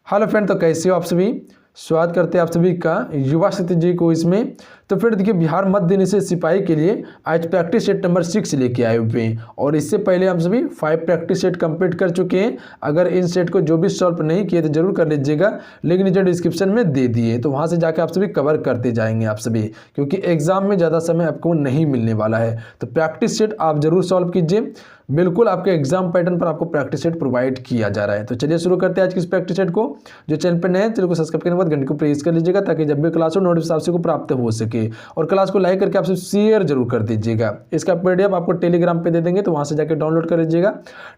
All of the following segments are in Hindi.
हेलो फ्रेंड, तो कैसे हो आप सभी। स्वागत करते हैं आप सभी का युवा शक्ति जी को इसमें। तो फिर देखिए, बिहार मध्य निषेध सिपाही के लिए आज प्रैक्टिस सेट नंबर 6 लेके आए हुए हैं और इससे पहले हम सभी 5 प्रैक्टिस सेट कंप्लीट कर चुके हैं। अगर इन सेट को जो भी सॉल्व नहीं किए तो जरूर कर लीजिएगा, लेकिन नीचे डिस्क्रिप्शन में दे दिए तो वहाँ से जाकर आप सभी कवर करते जाएंगे आप सभी, क्योंकि एग्जाम में ज़्यादा समय आपको नहीं मिलने वाला है। तो प्रैक्टिस सेट आप जरूर सॉल्व कीजिए, बिल्कुल आपके एग्जाम पैटर्न पर आपको प्रैक्टिस सेट प्रोवाइड किया जा रहा है। तो चलिए शुरू करते हैं आज की इस प्रैक्टिस सेट को। जो चैनल पर नए हैं चैनल को सब्सक्राइब करने के बाद घंटे को प्रेस कर लीजिएगा, ताकि जब भी क्लास हो नोटिफिकेशन आपसे को प्राप्त हो सके। और क्लास को लाइक करके आपसे शेयर जरूर कर दीजिएगा। इसका पीडीएफ आपको टेलीग्राम पे दे देंगे, तो वहां से जाकर डाउनलोड कर लीजिएगा।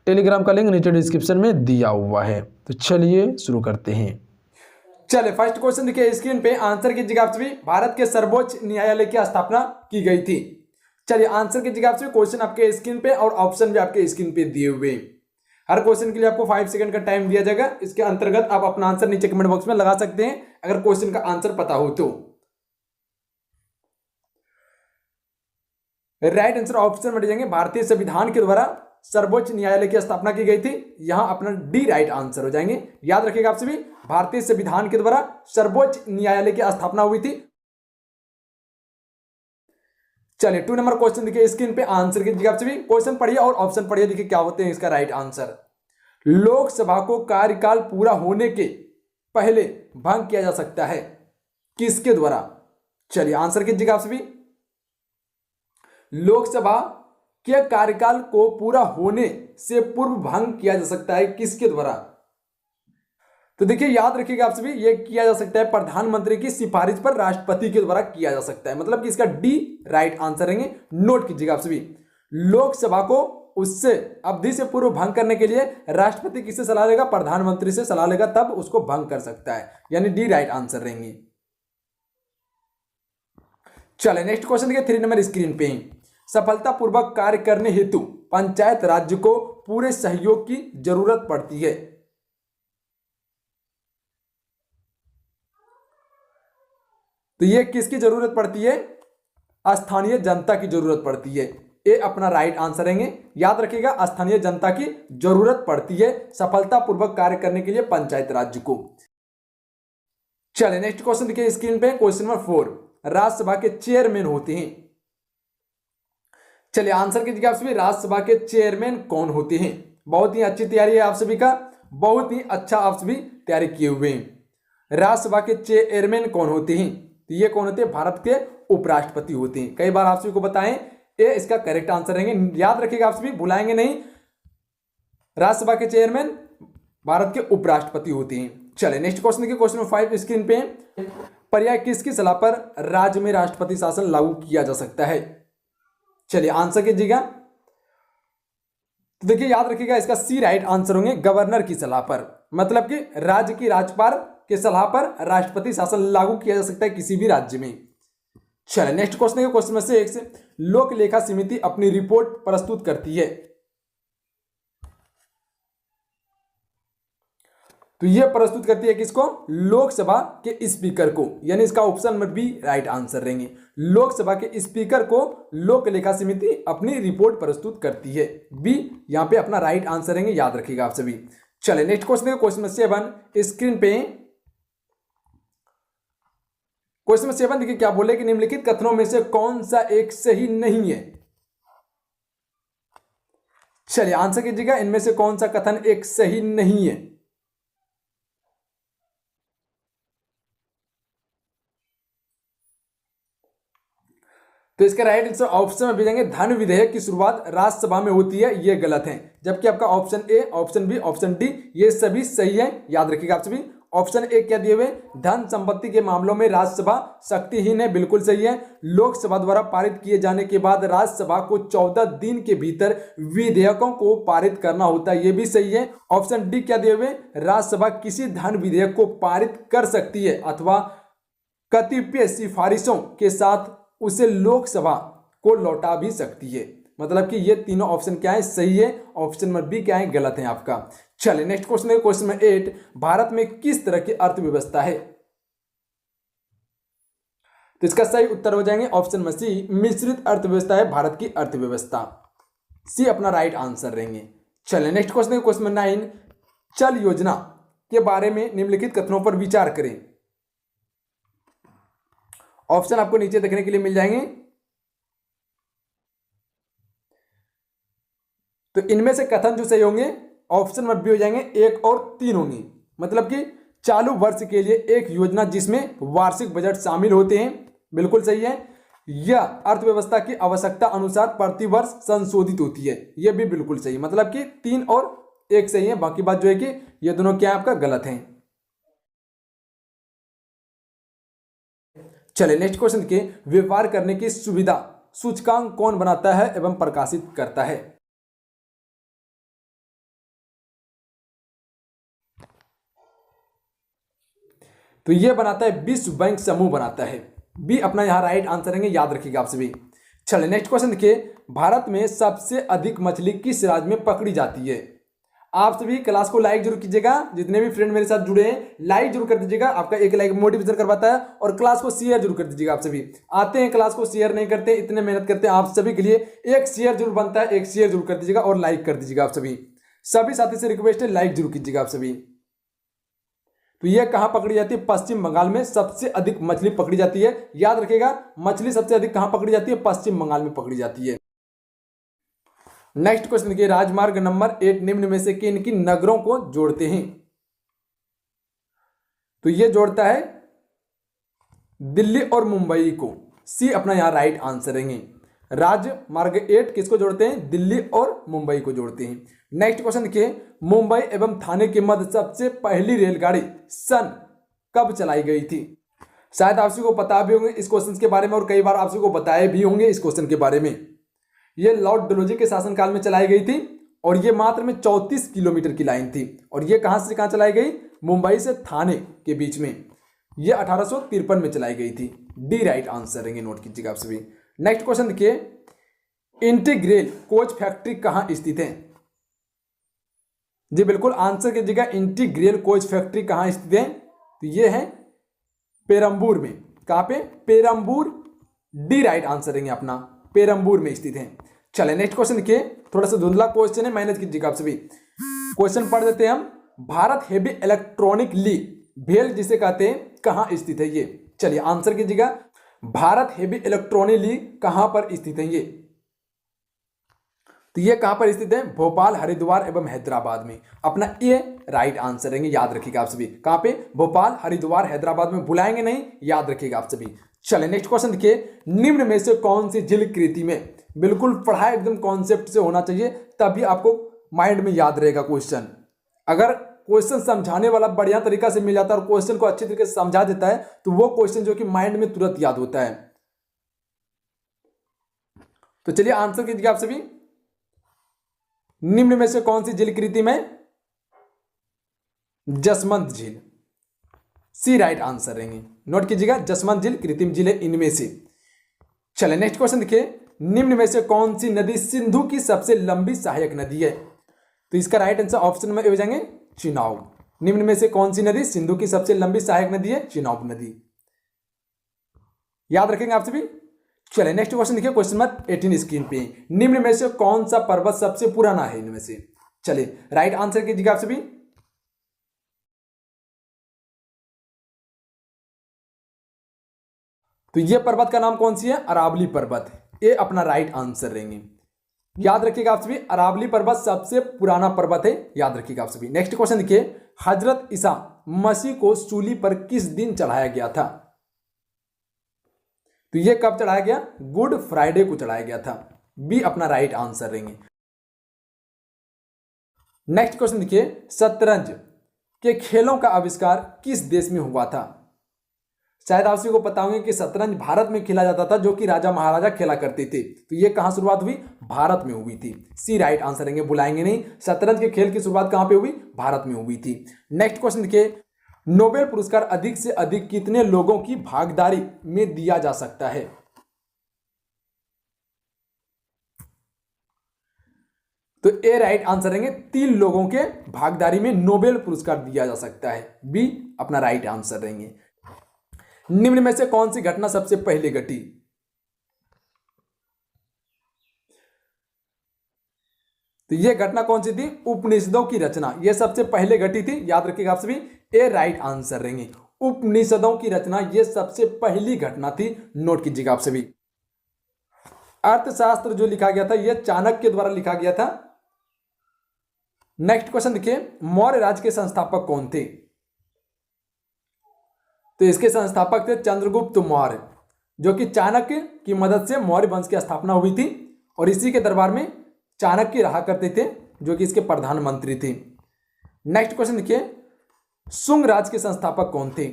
टेलीग्राम का लिंक नीचे डिस्क्रिप्शन में दिया हुआ है। तो चलिए शुरू करते हैं। चलिए फर्स्ट क्वेश्चन देखिए स्क्रीन पे, आंसर कीजिएगा आप सभी। भारत के सर्वोच्च न्यायालय की स्थापना की गई थी। चलिए आंसर कीजिएगा आप सभी। क्वेश्चन आपके स्क्रीन पे और ऑप्शन भी आपके स्क्रीन पे दिए हुए हैं। हर क्वेश्चन के लिए आपको 5 सेकंड का टाइम दिया जाएगा। इसके अंतर्गत आप अपना आंसर नीचे कमेंट बॉक्स में लगा सकते हैं अगर क्वेश्चन का आंसर पता हो तो। राइट आंसर ऑप्शन में जाएंगे, भारतीय संविधान के द्वारा सर्वोच्च न्यायालय की स्थापना की गई थी। यहां अपना डी राइट आंसर हो जाएंगे। याद रखिएगा आप सभी, भारतीय संविधान के द्वारा सर्वोच्च न्यायालय की स्थापना हुई थी। चलिए 2 नंबर क्वेश्चन देखिए स्क्रीन पे, आंसर कीजिएगा आप सभी। क्वेश्चन पढ़िए और ऑप्शन पढ़िए, देखिए क्या होते हैं इसका राइट आंसर। लोकसभा को कार्यकाल पूरा होने के पहले भंग किया जा सकता है, किसके द्वारा। चलिए आंसर कीजिएगा आप सभी। लोकसभा के कार्यकाल को पूरा होने से पूर्व भंग किया जा सकता है, किसके द्वारा। तो देखिए याद रखिएगा आप सभी, यह किया जा सकता है प्रधानमंत्री की सिफारिश पर राष्ट्रपति के द्वारा किया जा सकता है। मतलब कि इसका डी राइट आंसर रहेंगे। नोट कीजिएगा आप सभी, लोकसभा को उससे अवधि से पूर्व भंग करने के लिए राष्ट्रपति किससे सलाह लेगा, प्रधानमंत्री से सलाह लेगा, तब उसको भंग कर सकता है, यानी डी राइट आंसर रहेंगे। चले नेक्स्ट क्वेश्चन देखिए 3 नंबर स्क्रीन पे। सफलतापूर्वक कार्य करने हेतु पंचायत राज्य को पूरे सहयोग की जरूरत पड़ती है। तो ये किसकी जरूरत पड़ती है, स्थानीय जनता की जरूरत पड़ती है। ये अपना राइट आंसर रहेंगे। याद रखिएगा, स्थानीय जनता की जरूरत पड़ती है सफलतापूर्वक कार्य करने के लिए पंचायत राज्य को। चलिए नेक्स्ट क्वेश्चन देखिए स्क्रीन पे, क्वेश्चन नंबर 4। राज्यसभा के चेयरमैन होते हैं। चलिए आंसर कीजिएगा आप सभी, राज्यसभा के चेयरमैन कौन होते हैं। बहुत ही अच्छी तैयारी है आप सभी का, बहुत ही अच्छा आप सभी तैयारी किए हुए हैं। राज्यसभा के चेयरमैन कौन होते हैं, तो ये कौन होते हैं, भारत के उपराष्ट्रपति होते हैं। कई बार आप सभी को बताएं, ये इसका करेक्ट आंसर रहेंगे। याद रखिएगा आप सभी, भुलाएंगे नहीं। राज्यसभा के चेयरमैन भारत के उपराष्ट्रपति होते हैं। चलिए नेक्स्ट क्वेश्चन देखिए, क्वेश्चन नंबर 5 स्क्रीन पे। पर्याय किसकी सलाह पर राज्य में राष्ट्रपति शासन लागू किया जा सकता है। चलिए आंसर कीजिएगा। तो देखिए याद रखिएगा, इसका सी राइट आंसर होंगे, गवर्नर की सलाह पर। मतलब कि राज्य की राज्यपाल के सलाह पर राष्ट्रपति शासन लागू किया जा सकता है किसी भी राज्य में। चलिए नेक्स्ट क्वेश्चन है क्वेश्चन में से 1 से। लोक लेखा समिति अपनी रिपोर्ट प्रस्तुत करती है। तो यह प्रस्तुत करती है किसको, लोकसभा के स्पीकर को, यानी इसका ऑप्शन में बी राइट आंसर रहेंगे। लोकसभा के स्पीकर को लोक लेखा समिति अपनी रिपोर्ट प्रस्तुत करती है। बी यहां पे अपना राइट आंसर रहेंगे। याद रखिएगा आप सभी। चलिए नेक्स्ट क्वेश्चन है क्वेश्चन नंबर 7 स्क्रीन पे। क्वेश्चन नंबर 7 देखिए क्या बोले कि निम्नलिखित कथनों में से कौन सा एक सही नहीं है। चलिए आंसर कीजिएगा, इनमें से कौन सा कथन एक सही नहीं है। तो इसका राइट आंसर ऑप्शन में भेजेंगे, धन विधेयक की शुरुआत राज्यसभा में होती है, ये गलत है। जबकि आपका option A, option B, option D ये सभी सही है। याद रखिएगा आप सभी। ऑप्शन ए क्या दिए हुए, धन संपत्ति के मामलों में राज्यसभा शक्तिहीन है, बिल्कुल सही है। लोकसभा द्वारा पारित किए जाने के बाद राज्यसभा को 14 दिन के भीतर विधेयकों को पारित करना होता है, ये भी सही है। ऑप्शन डी क्या दिए हुए, राज्यसभा किसी धन विधेयक को पारित कर सकती है अथवा कतिपय सिफारिशों के साथ उसे लोकसभा को लौटा भी सकती है। मतलब कि ये तीनों ऑप्शन क्या है, सही है। ऑप्शन नंबर बी क्या है, गलत है आपका। चलिए नेक्स्ट क्वेश्चन है क्वेश्चन नंबर 8। भारत में किस तरह की अर्थव्यवस्था है। तो इसका सही उत्तर हो जाएंगे ऑप्शन में सी, मिश्रित अर्थव्यवस्था है भारत की अर्थव्यवस्था। सी अपना राइट आंसर रहेंगे। चलिए नेक्स्ट क्वेश्चन है क्वेश्चन नंबर 9। चल योजना के बारे में निम्नलिखित कथनों पर विचार करें। ऑप्शन आपको नीचे देखने के लिए मिल जाएंगे। तो इनमें से कथन जो सही होंगे ऑप्शन में भी हो जाएंगे, 1 और 3 होंगे। मतलब कि चालू वर्ष के लिए एक योजना जिसमें वार्षिक बजट शामिल होते हैं, बिल्कुल सही है। यह अर्थव्यवस्था की आवश्यकता अनुसार प्रतिवर्ष संशोधित होती है, यह भी बिल्कुल सही है। मतलब कि 3 और 1 सही है, बाकी बात जो है कि ये दोनों क्या है आपका गलत है। चलिए नेक्स्ट क्वेश्चन के, व्यापार करने की सुविधा सूचकांक कौन बनाता है एवं प्रकाशित करता है? तो यह बनाता है विश्व बैंक समूह बनाता है। बी अपना यहां राइट आंसर है, याद रखिएगा आप सभी। चलिए नेक्स्ट क्वेश्चन देखिए, भारत में सबसे अधिक मछली किस राज्य में पकड़ी जाती है? आप सभी क्लास को लाइक जरूर कीजिएगा, जितने भी फ्रेंड मेरे साथ जुड़े हैं लाइक जरूर कर दीजिएगा, आपका एक लाइक मोटिवेशन करवाता है। और क्लास को शेयर जरूर कर दीजिएगा। आप सभी आते हैं क्लास को शेयर नहीं करते, इतने मेहनत करते हैं आप सभी के लिए, एक शेयर जरूर बनता है, एक शेयर जरूर कर दीजिएगा और लाइक कर दीजिएगा। आप सभी साथी से रिक्वेस्ट है लाइक जरूर कीजिएगा आप सभी। तो यह कहां पकड़ी जाती है? पश्चिम बंगाल में सबसे अधिक मछली पकड़ी जाती है, याद रखिएगा। मछली सबसे अधिक कहां पकड़ी जाती है? पश्चिम बंगाल में पकड़ी जाती है। नेक्स्ट क्वेश्चन देखिए, राजमार्ग नंबर 8 निम्न में से किन किन नगरों को जोड़ते हैं? तो यह जोड़ता है दिल्ली और मुंबई को। सी अपना यहां राइट आंसर है। राजमार्ग 8 किसको जोड़ते हैं? दिल्ली और मुंबई को जोड़ते हैं। नेक्स्ट क्वेश्चन देखिए, मुंबई एवं थाने के मध्य सबसे पहली रेलगाड़ी सन कब चलाई गई थी? शायद आप सभी को पता भी होंगे इस क्वेश्चन के बारे में, और कई बार आप सभी को बताए भी होंगे इस क्वेश्चन के बारे में। यह लॉर्ड डलहौजी के शासनकाल में चलाई गई थी और यह मात्र में 34 किलोमीटर की लाइन थी। और यह कहां से कहां चलाई गई? मुंबई से थाने के बीच में। यह 1853 में चलाई गई थी। डी राइट आंसर है, नोट कीजिएगा आप सभी। नेक्स्ट क्वेश्चन देखिए, इंटीग्रेल कोच फैक्ट्री कहां स्थित है? जी बिल्कुल आंसर कीजिएगा, इंटीग्रेल कोच फैक्ट्री कहां स्थित है? तो यह है पेरंबूर में। कहां पे? पेरंबूर। डी राइट आंसर है अपना, पेरंबूर में स्थित है। चले नेक्स्ट क्वेश्चन देखिए, थोड़ा सा धुंधला क्वेश्चन है, मैनेज कीजिएगा आप सभी। क्वेश्चन पढ़ देते हैं हम। भारत हेवी इलेक्ट्रॉनिक ली भेल जिसे कहते हैं कहां स्थित है ये? चलिए आंसर कीजिएगा, भारत हेवी इलेक्ट्रॉनिक ली कहां पर स्थित है ये? तो ये कहां पर स्थित है? भोपाल, हरिद्वार एवं हैदराबाद में। अपना ये राइट आंसर है, याद रखिएगा आप सभी। कहां पे? भोपाल, हरिद्वार, हैदराबाद में, भुलाएंगे नहीं, याद रखिएगा आप सभी। चले नेक्स्ट क्वेश्चन देखिए, निम्न में से कौन सी झील कृति में, बिल्कुल पढ़ाई एकदम कॉन्सेप्ट से होना चाहिए तभी आपको माइंड में याद रहेगा क्वेश्चन। अगर क्वेश्चन समझाने वाला बढ़िया तरीका से मिल जाता है और क्वेश्चन को अच्छी तरीके से समझा देता है तो वो क्वेश्चन जो कि माइंड में तुरंत याद होता है। तो चलिए आंसर कीजिए आप सभी, निम्न में से कौन सी झील कृति में? जसवंत झील। सी राइट आंसर रहेंगे, नोट कीजिएगा, जसवंत झील कृत्रिम झील है इनमें से। चले नेक्स्ट क्वेश्चन देखिए, निम्न में से कौन सी नदी सिंधु की सबसे लंबी सहायक नदी है? तो इसका राइट आंसर ऑप्शन में हो जाएंगे चिनाब। निम्न में से कौन सी नदी सिंधु की सबसे लंबी सहायक नदी है? चिनाब नदी। याद रखेंगे आप सभी। चलिए नेक्स्ट क्वेश्चन देखिए, क्वेश्चन नंबर 18 स्क्रीन पे। निम्न में से कौन सा पर्वत सबसे पुराना है इनमें से? चलिए राइट आंसर कीजिएगा आप सभी। तो ये पर्वत का नाम कौन सी है? अरावली पर्वत। ये अपना राइट आंसर रहेंगे। याद रखिएगा आप सभी, अरावली पर्वत सबसे पुराना पर्वत है, याद रखिएगा आप सभी। नेक्स्ट क्वेश्चन देखिए, हजरत ईसा मसीह को सूली पर किस दिन चढ़ाया गया था? तो ये कब चढ़ाया गया? गुड फ्राइडे को चढ़ाया गया था। बी अपना राइट आंसर रहेंगे। नेक्स्ट क्वेश्चन देखिए, शतरंज के खेलों का आविष्कार किस देश में हुआ था? शायद आप सभी को पता होगा कि शतरंज भारत में खेला जाता था, जो कि राजा महाराजा खेला करते थे। तो ये कहां शुरुआत हुई? भारत में हुई थी। सी राइट आंसर रहेंगे, बुलाएंगे नहीं। शतरंज के खेल की शुरुआत कहां पे हुई? भारत में हुई थी। नेक्स्ट क्वेश्चन देखिए, नोबेल पुरस्कार अधिक से अधिक कितने लोगों की भागीदारी में दिया जा सकता है? तो ए राइट आंसर रहेंगे, 3 लोगों के भागीदारी में नोबेल पुरस्कार दिया जा सकता है। बी अपना राइट आंसर रहेंगे। निम्न में से कौन सी घटना सबसे पहले घटी? तो ये घटना कौन सी थी? उपनिषदों की रचना, ये सबसे पहले घटी थी, याद रखिएगा आप सभी, ए राइट आंसर रहेंगे। उपनिषदों की रचना ये सबसे पहली घटना थी, नोट कीजिएगा आप सभी। अर्थशास्त्र जो लिखा गया था ये चाणक्य द्वारा लिखा गया था। नेक्स्ट क्वेश्चन देखिए, मौर्य राज्य के संस्थापक कौन थे? तो इसके संस्थापक थे चंद्रगुप्त मौर्य, जो कि चाणक्य की मदद से मौर्य वंश की स्थापना हुई थी, और इसी के दरबार में चाणक्य रहा करते थे, जो कि इसके प्रधानमंत्री थे। नेक्स्ट क्वेश्चन देखिए, शुंग राज्य के संस्थापक कौन थे?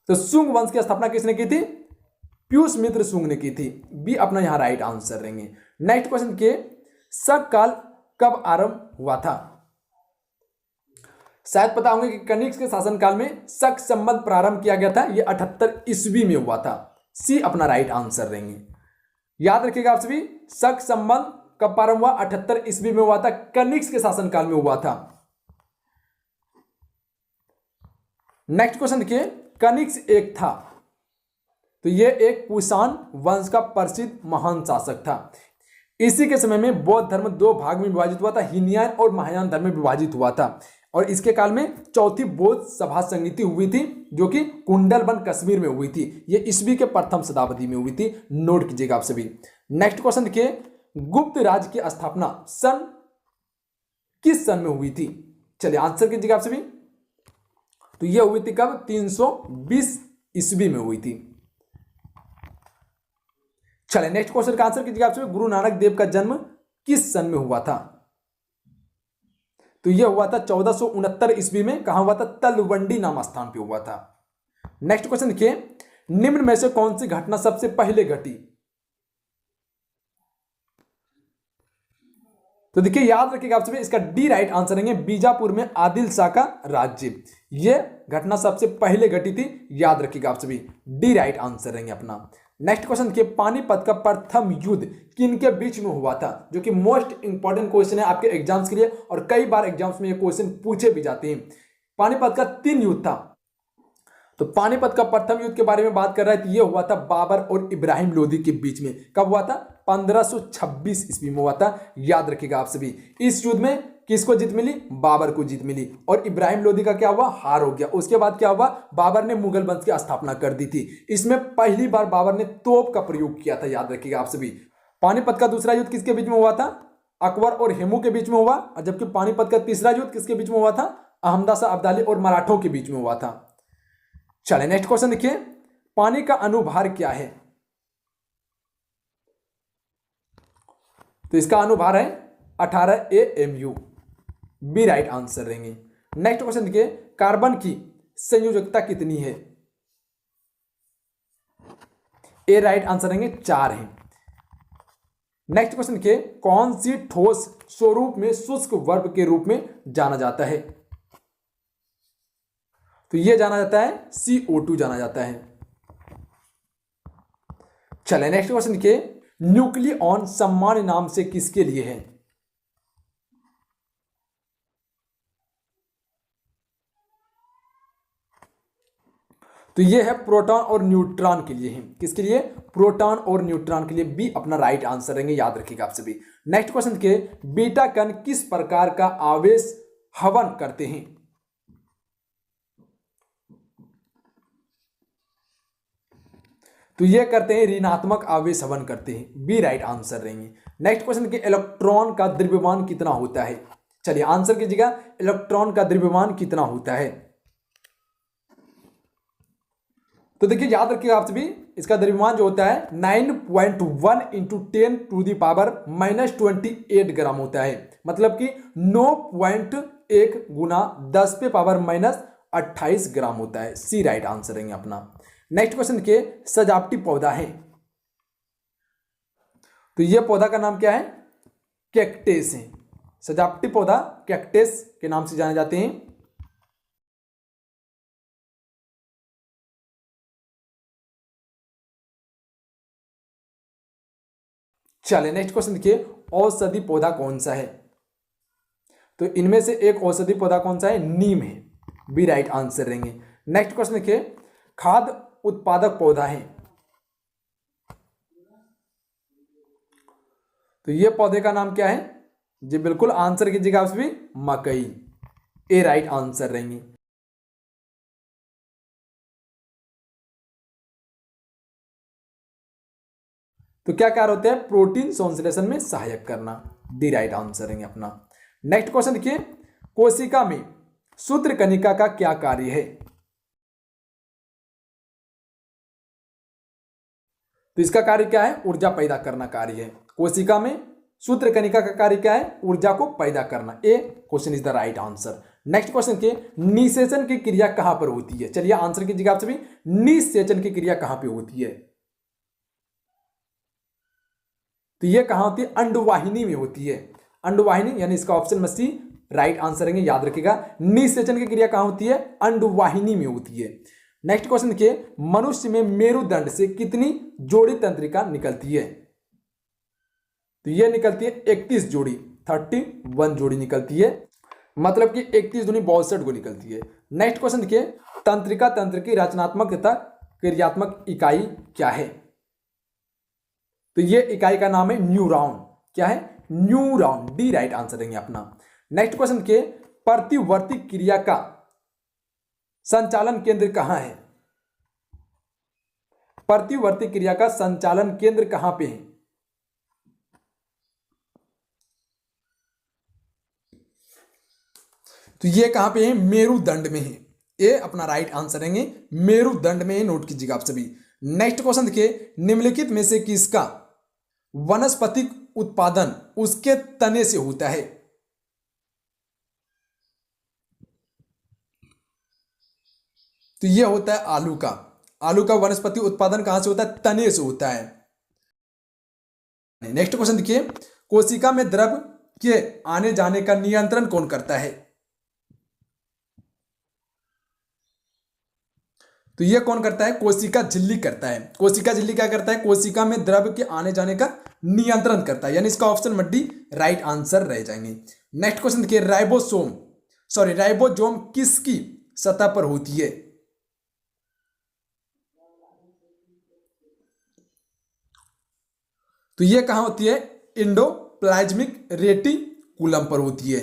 तो शुंग वंश की स्थापना किसने की थी? पीयूष मित्र शुंग ने की थी, बी अपना यहां राइट आंसर रहेंगे। नेक्स्ट क्वेश्चन देखिए, शक काल कब आरंभ हुआ था? शायद पता होंगे कि कनिष्क के शासनकाल में शक संबंध प्रारंभ किया गया था, यह 78 ईस्वी में हुआ था, सी अपना राइट आंसर रहेंगे। याद रखिएगा आप सभी, शक संबंध कब प्रारंभ हुआ? 78 ईस्वी में हुआ था, कनिष्क के शासनकाल में हुआ था। नेक्स्ट क्वेश्चन देखिए, कनिष्क एक था, तो यह एक कुषाण वंश का प्रसिद्ध महान शासक था। इसी के समय में बौद्ध धर्म दो भाग में विभाजित हुआ था, हीनयान और महायान धर्म में विभाजित हुआ था, और इसके काल में चौथी बौद्ध सभा संगीति हुई थी, जो कि कुंडलबन कश्मीर में हुई थी, यह ईस्वी के प्रथम शताब्दी में हुई थी, नोट कीजिएगा आप सभी। नेक्स्ट क्वेश्चन देखिए, गुप्त राज्य की स्थापना सन किस सन में हुई थी? चलिए आंसर कीजिएगा आप सभी। तो यह हुई थी कब? 320 ईस्वी में हुई थी। चलिए नेक्स्ट क्वेश्चन का आंसर कीजिएगा आप सभी, गुरु नानक देव का जन्म किस सन में हुआ था? तो यह हुआ था 1469 ईस्वी में। कहां हुआ था? तलवंडी नाम स्थान पे हुआ था। नेक्स्ट क्वेश्चन देखिए, निम्न में से कौन सी घटना सबसे पहले घटी? तो देखिए याद रखिएगा आप सभी, इसका डी राइट आंसर रहेंगे, बीजापुर में आदिल शाह का राज्य, यह घटना सबसे पहले घटी थी, याद रखिएगा आप सभी, डी राइट आंसर रहेंगे अपना। नेक्स्ट क्वेश्चन देखिए, पानीपत का प्रथम युद्ध किनके बीच में हुआ था? जो कि मोस्ट इंपॉर्टेंट क्वेश्चन है आपके एग्जाम्स के लिए, और कई बार एग्जाम्स में ये क्वेश्चन पूछे भी जाते हैं। पानीपत का 3 युद्ध था, तो पानीपत का प्रथम युद्ध के बारे में बात कर रहे थे, यह हुआ था बाबर और इब्राहिम लोदी के बीच में। कब हुआ था? 1526 ईस्वी में हुआ था, याद रखिएगा आप सभी। इस युद्ध में किसको जीत मिली? बाबर को जीत मिली, और इब्राहिम लोदी का क्या हुआ? हार हो गया। उसके बाद क्या हुआ? बाबर ने मुगल वंश की स्थापना कर दी थी। इसमें पहली बार बाबर ने तोप का प्रयोग किया था, याद रखिएगा आप सभी। पानीपत का दूसरा युद्ध किसके बीच में हुआ था? अकबर और हेमू के बीच में हुआ, और जबकि पानीपत का तीसरा युद्ध किसके बीच में हुआ था? अहमदा शाह अब्दाली और मराठों के बीच में हुआ था। चलिए नेक्स्ट क्वेश्चन देखिए, पानी का अनुभार क्या है? तो इसका अनुभार है 18 AMU, बी राइट आंसर रहेंगे। नेक्स्ट क्वेश्चन देखिए, कार्बन की संयोजकता कितनी है? ए राइट आंसर रहेंगे, 4 है। नेक्स्ट क्वेश्चन देखिए, कौन सी ठोस स्वरूप में शुष्क वर्ब के रूप में जाना जाता है? तो यह जाना जाता है CO2 जाना जाता है। चलिए नेक्स्ट क्वेश्चन देखिए, न्यूक्लियॉन सामान्य नाम से किसके लिए है? तो यह है प्रोटॉन और न्यूट्रॉन के लिए है। किसके लिए? प्रोटॉन और न्यूट्रॉन के लिए, बी अपना राइट आंसर रहेंगे, याद रखिएगा आप सभी। नेक्स्ट क्वेश्चन के, बीटा कण किस प्रकार का आवेश हवन करते हैं? तो यह करते हैं ऋणात्मक आवेश हवन करते हैं, बी राइट आंसर रहेंगे। नेक्स्ट क्वेश्चन के, इलेक्ट्रॉन का द्रव्यमान कितना होता है? चलिए आंसर कीजिएगा, इलेक्ट्रॉन का द्रव्यमान कितना होता है? तो देखिए याद रखिएगा आप सभी, इसका द्रव्यमान जो होता है 9.1 × 10⁻⁻28 ग्राम होता है, मतलब कि 9.1 × 10⁻⁻28 ग्राम होता है, सी राइट आंसर रहेंगे अपना। नेक्स्ट क्वेश्चन के, सजावटी पौधा है, तो यह पौधा का नाम क्या है? कैक्टस है। सजावटी पौधा कैक्टस के नाम से जाने जाते हैं। चलिए नेक्स्ट क्वेश्चन देखिए, औषधि पौधा कौन सा है? तो इनमें से एक औषधि पौधा कौन सा है? नीम है, बी राइट आंसर रहेंगे। नेक्स्ट क्वेश्चन देखिए, खाद्य उत्पादक पौधा है, तो यह पौधे का नाम क्या है? जी बिल्कुल, आंसर कीजिएगा आप सभी मकई, ए राइट आंसर रहेंगी। तो क्या कार्य होते हैं? प्रोटीन संश्लेषण में सहायक करना, डी राइट आंसर रहेंगे अपना। नेक्स्ट क्वेश्चन देखिए, कोशिका में सूत्र कणिका का क्या कार्य है? तो इसका कार्य क्या है? ऊर्जा पैदा करना कार्य है। कोशिका में सूत्र कणिका का कार्य क्या है? ऊर्जा को पैदा करना। A question is the right answer. Next question के, निषेचन की क्रिया कहां पर होती है? चलिए आंसर कीजिएगा आप सभी, निषेचन की क्रिया कहां पर होती है? तो ये कहां होती है? अंडवाहिनी में होती है। अंडवाहिनी यानी इसका ऑप्शन में सी राइट आंसर रहेंगे, याद रखिएगा। निषेचन की क्रिया कहां होती है? अंडवाहिनी में होती है। नेक्स्ट क्वेश्चन के, मनुष्य में मेरुदंड से कितनी जोड़ी तंत्रिका निकलती है? तो यह निकलती है 31 जोड़ी, 31 जोड़ी निकलती है, मतलब कि 31 दूनी 62 को निकलती है। नेक्स्ट क्वेश्चन के, तंत्रिका तंत्र की रचनात्मक तथा क्रियात्मक इकाई क्या है? तो यह इकाई का नाम है न्यूरॉन। क्या है? न्यूरॉन, डी राइट आंसर देंगे अपना। नेक्स्ट क्वेश्चन के, प्रतिवर्ती क्रिया का संचालन केंद्र कहां है? प्रतिवर्ती क्रिया का संचालन केंद्र कहां पे है? तो ये कहां पे है? मेरुदंड में है। ये अपना राइट आंसर रहेंगे, मेरुदंड में है, नोट कीजिएगा आप सभी। नेक्स्ट क्वेश्चन देखिए, निम्नलिखित में से किसका वनस्पतिक उत्पादन उसके तने से होता है? तो यह होता है आलू का। आलू का वनस्पति उत्पादन कहां से होता है? तने से होता है। नेक्स्ट क्वेश्चन देखिए, कोशिका में द्रव के आने जाने का नियंत्रण कौन करता है? तो यह कौन करता है? कोशिका झिल्ली करता है। कोशिका झिल्ली क्या करता है? कोशिका में द्रव के आने जाने का नियंत्रण करता है, यानी इसका ऑप्शन डी राइट आंसर रह जाएंगे। नेक्स्ट क्वेश्चन देखिए, राइबोसोम किसकी सतह पर होती है? तो यह कहां होती है? एंडोप्लाज्मिक रेटिकुलम पर होती है,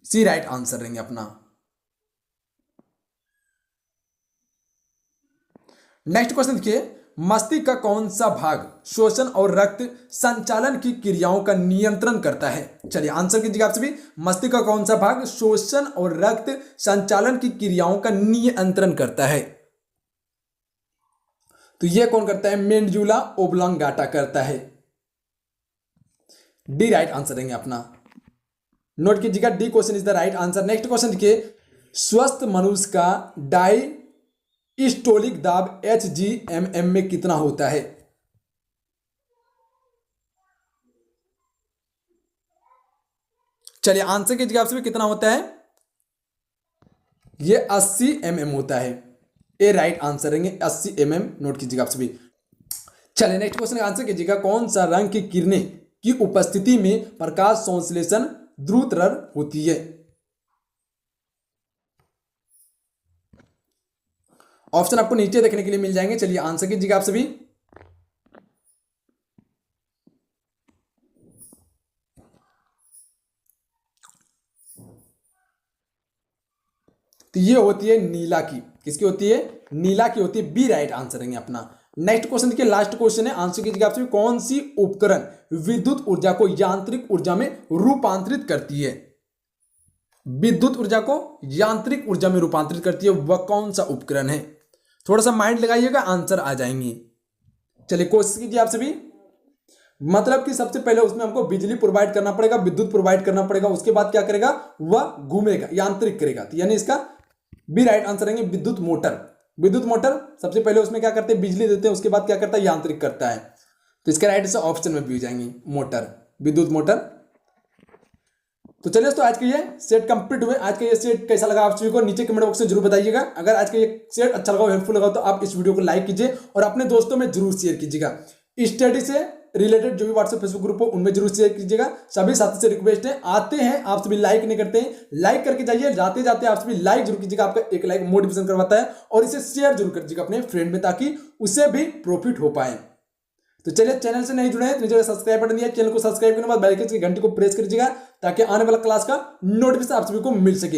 सी राइट आंसर रहेंगे अपना। नेक्स्ट क्वेश्चन देखिए, मस्तिष्क का कौन सा भाग श्वसन और रक्त संचालन की क्रियाओं का नियंत्रण करता है? चलिए आंसर कीजिएगा आप सभी, मस्तिष्क का कौन सा भाग श्वसन और रक्त संचालन की क्रियाओं का नियंत्रण करता है? तो यह कौन करता है? मेंडुला ओब्लांगाटा करता है, डी राइट आंसर देंगे अपना। नोट कीजिएगा, D question is the right answer. Next question देखिए, स्वस्थ मनुष्य का डायस्टोलिक दाब HgMM में कितना होता है? चलिए आंसर कीजिएगा आप सभी, कितना होता है? यह 80 mm होता है, ए राइट आंसर रहेंगे 80 mm, नोट कीजिएगा आप सभी। चलिए नेक्स्ट क्वेश्चन का आंसर कीजिएगा, कौन सा रंग की किरणें की उपस्थिति में प्रकाश संश्लेषण द्रुततर होती है? ऑप्शन आपको नीचे देखने के लिए मिल जाएंगे, चलिए आंसर कीजिएगा आप सभी। तो ये होती है नीला की। किसकी होती है? नीला की होती है, बी राइट आंसर रहेंगे अपना। नेक्स्ट क्वेश्चन देखिए, लास्ट क्वेश्चन है, आंसर कीजिएगा आप सभी। कौन सी उपकरण विद्युत ऊर्जा को यांत्रिक ऊर्जा में रूपांतरित करती है? विद्युत ऊर्जा को यांत्रिक ऊर्जा में रूपांतरित करती है, वह कौन सा उपकरण है? थोड़ा सा माइंड लगाइएगा, आंसर आ जाएंगे। चलिए कोशिश कीजिए आप सभी। मतलब कि सबसे पहले उसमें हमको बिजली प्रोवाइड करना पड़ेगा, विद्युत प्रोवाइड करना पड़ेगा, उसके बाद क्या करेगा? वह घूमेगा, यांत्रिक करेगा, तो यानी इसका बी राइट आंसर रहेंगे विद्युत मोटर। विद्युत मोटर सबसे पहले उसमें क्या करते हैं? बिजली देते हैं, उसके बाद क्या करता है? यांत्रिक करता है। तो इसका राइट आंसर ऑप्शन में भी जाएंगे, मोटर, विद्युत मोटर। तो चलिए दोस्तों, आज के ये सेट कंप्लीट हुए। आज का ये सेट कैसा लगा आप सभी को नीचे कमेंट बॉक्स में जरूर बताइएगा। अगर आज का ये सेट अच्छा लगा, हेल्पफुल लगा, तो आप इस वीडियो को लाइक कीजिए और अपने दोस्तों में जरूर शेयर कीजिएगा। स्टडी से रिलेटेड जो भी व्हाट्सएप फेसबुक ग्रुप हो उनमें जरूर शेयर कीजिएगा। सभी साथी से रिक्वेस्ट है, आते हैं आप सभी लाइक नहीं करते हैं, लाइक करके जाइए। जाते जाते आप सभी लाइक जरूर कीजिएगा, आपका एक लाइक मोटिवेशन करवाता है। और इसे शेयर जरूर कीजिएगा अपने फ्रेंड में, ताकि उसे भी प्रॉफिट हो पाए। तो चलिए, चैनल से नहीं जुड़े हैं तो नीचे सब्सक्राइब बटन दिया, चैनल को सब्सक्राइब करने के बाद बेल आइकन की घंटी को प्रेस कीजिएगा ताकि आने वाला क्लास का नोटिफिकेशन आप सभी को मिल सके।